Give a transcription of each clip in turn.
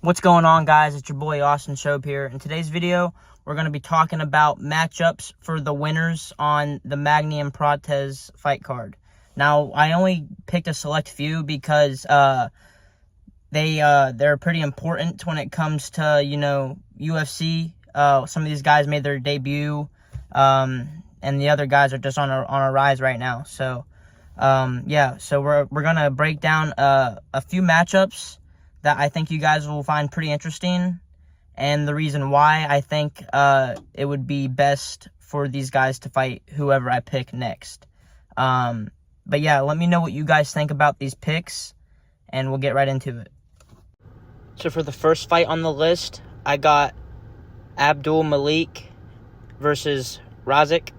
What's going on, guys? It's your boy Austin Shope here. In today's video, we're going to be talking about matchups for the winners on the Magny and Prates fight card. Now, I only picked a select few because they're pretty important when it comes to, UFC. Some of these guys made their debut, and the other guys are just on a rise right now. So, so we're going to break down a few matchups that I think you guys will find pretty interesting, and the reason why I think it would be best for these guys to fight whoever I pick next. But yeah, let me know what you guys think about these picks, and we'll get right into it. So for the first fight on the list, I got Abdul Malik versus Razik.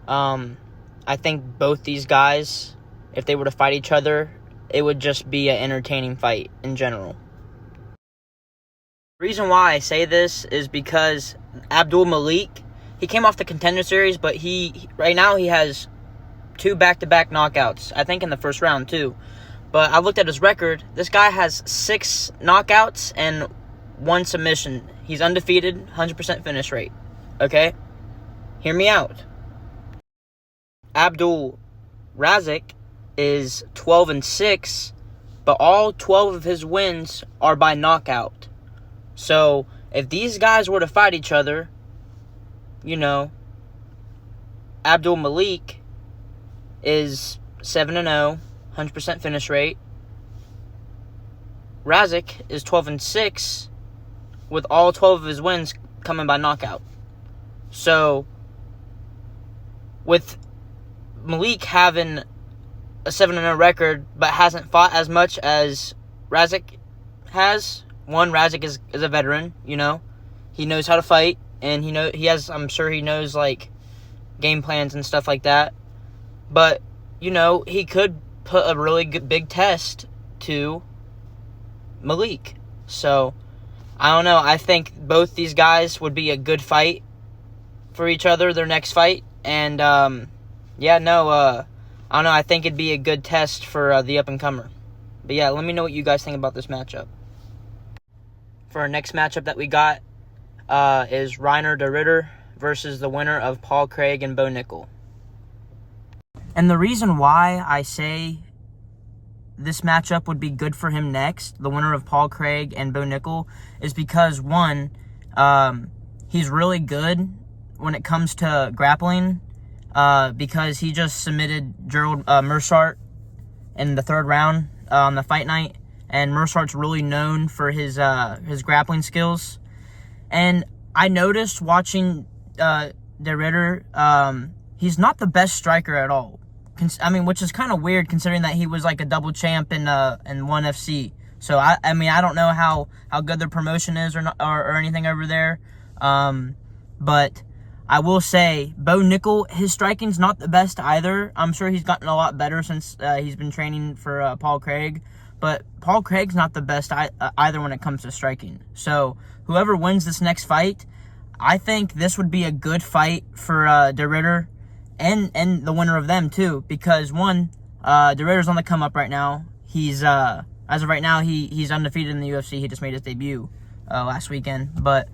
I think both these guys, if they were to fight each other, it would just be an entertaining fight in general. The reason why I say this is because Abdul Malik, he came off the Contender Series, but right now he has 2 back-to-back knockouts. I think in the first round too. But I looked at his record. This guy has 6 knockouts and 1 submission. He's undefeated, 100% finish rate. Okay? Hear me out. Abdul Razik is 12-6, but all 12 of his wins are by knockout. So, if these guys were to fight each other, Abdul Malik is 7-0, 100% finish rate. Razik is 12-6, with all 12 of his wins coming by knockout. So, with Malik having a 7-0 record, but hasn't fought as much as Razik has. One, Razik is a veteran, He knows how to fight, and I'm sure he knows, game plans and stuff like that. But, he could put a really good big test to Malik. So, I don't know. I think both these guys would be a good fight for each other, their next fight. And, I don't know, I think it'd be a good test for the up-and-comer. But yeah, let me know what you guys think about this matchup. For our next matchup that we got is Reiner de Ridder versus the winner of Paul Craig and Bo Nickel. And the reason why I say this matchup would be good for him next, the winner of Paul Craig and Bo Nickel, is because, one, he's really good when it comes to grappling. Because he just submitted Gerald Meerschaert in the 3rd round on the fight night, and Meerschaert's really known for his grappling skills. And I noticed watching de Ridder, he's not the best striker at all. Which is kind of weird considering that he was like a double champ in 1FC. So I don't know how good their promotion is or anything over there, but I will say, Bo Nickel, his striking's not the best either. I'm sure he's gotten a lot better since he's been training for Paul Craig. But Paul Craig's not the best either when it comes to striking. So, whoever wins this next fight, I think this would be a good fight for de Ridder and the winner of them, too. Because, one, de Ridder's on the come-up right now. He's, as of right now, he's undefeated in the UFC. He just made his debut last weekend. But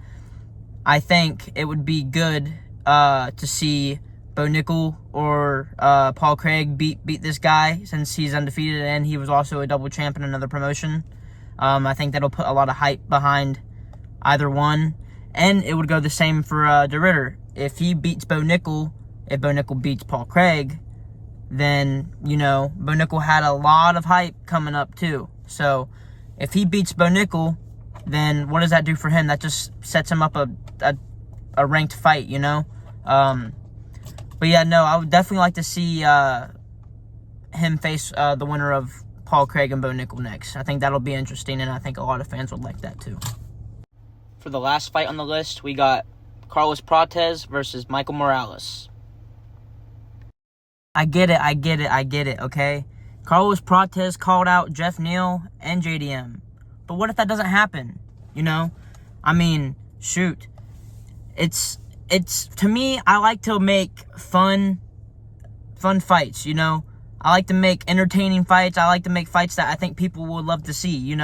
I think it would be good to see Bo Nickel or Paul Craig beat this guy, since he's undefeated and he was also a double champ in another promotion. I think that'll put a lot of hype behind either one, and it would go the same for de Ridder. If he beats Bo Nickel, if Bo Nickel beats Paul Craig, then Bo Nickel had a lot of hype coming up too. So if he beats Bo Nickel, then what does that do for him? That just sets him up a ranked fight, But yeah, no, I would definitely like to see him face the winner of Paul Craig and Bo Nickel next. I think that'll be interesting, and I think a lot of fans would like that too. For the last fight on the list, we got Carlos Prates versus Michael Morales. I get it, okay? Carlos Prates called out Jeff Neal and JDM. But what if that doesn't happen? Shoot. It's to me, I like to make fun fights, I like to make entertaining fights. I like to make fights that I think people would love to see,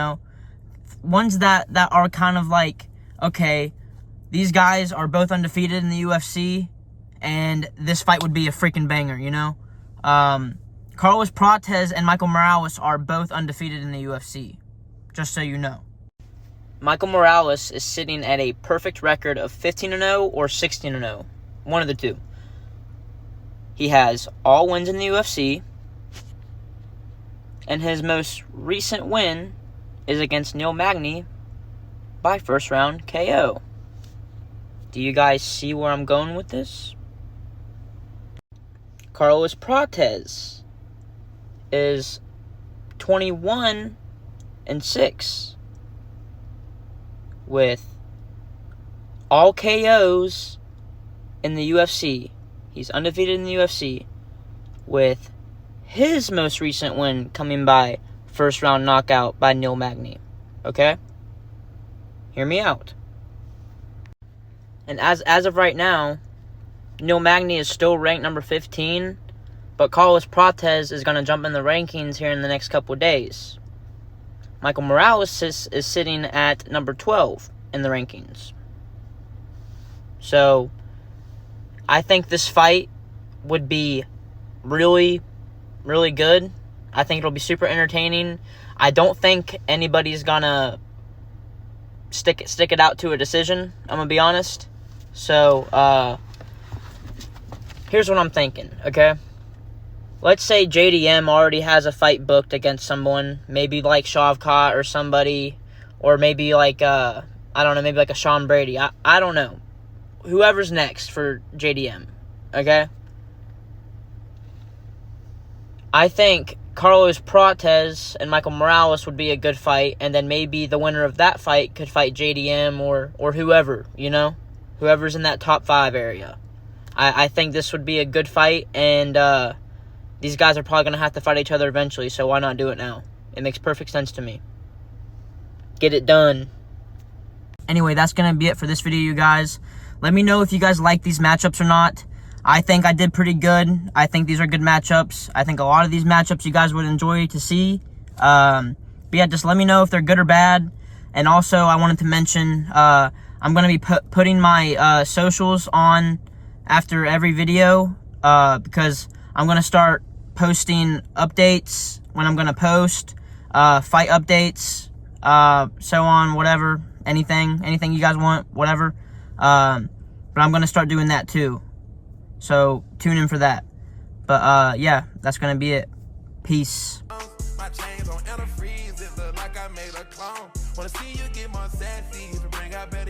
that are kind of like, okay, these guys are both undefeated in the UFC, and this fight would be a freaking banger, you know? Carlos Prates and Michael Morales are both undefeated in the UFC, just so you know. Michael Morales is sitting at a perfect record of 15-0 or 16-0. One of the two. He has all wins in the UFC, and his most recent win is against Magny by first round KO. Do you guys see where I'm going with this? Carlos Prates is 21-6 with all KOs in the UFC. He's undefeated in the UFC, with his most recent win coming by first round knockout by Magny. Okay? Hear me out. And as of right now, Magny is still ranked number 15, but Carlos Prates is going to jump in the rankings here in the next couple of days. Michael Morales is sitting at number 12 in the rankings. So, I think this fight would be really, really good. I think it'll be super entertaining. I don't think anybody's going to stick it out to a decision, I'm going to be honest. So, here's what I'm thinking, okay? Let's say JDM already has a fight booked against someone, maybe like Shavkat or somebody, or maybe like, I don't know, maybe like a Sean Brady. I don't know. Whoever's next for JDM, okay? I think Carlos Prates and Michael Morales would be a good fight, and then maybe the winner of that fight could fight JDM or whoever, you know? Whoever's in that top 5 area. I think this would be a good fight, and these guys are probably going to have to fight each other eventually, so why not do it now? It makes perfect sense to me. Get it done. Anyway, that's going to be it for this video, you guys. Let me know if you guys like these matchups or not. I think I did pretty good. I think these are good matchups. I think a lot of these matchups you guys would enjoy to see. But yeah, just let me know if they're good or bad. And also, I wanted to mention, I'm going to be putting my socials on after every video, because I'm going to start posting updates when I'm going to post, fight updates, so on, whatever, anything you guys want, whatever. But I'm going to start doing that too. So tune in for that. But yeah, that's going to be it. Peace. My chains on antifreeze, it look like I made a clone. Wanna see you get more sassy, if you bring out better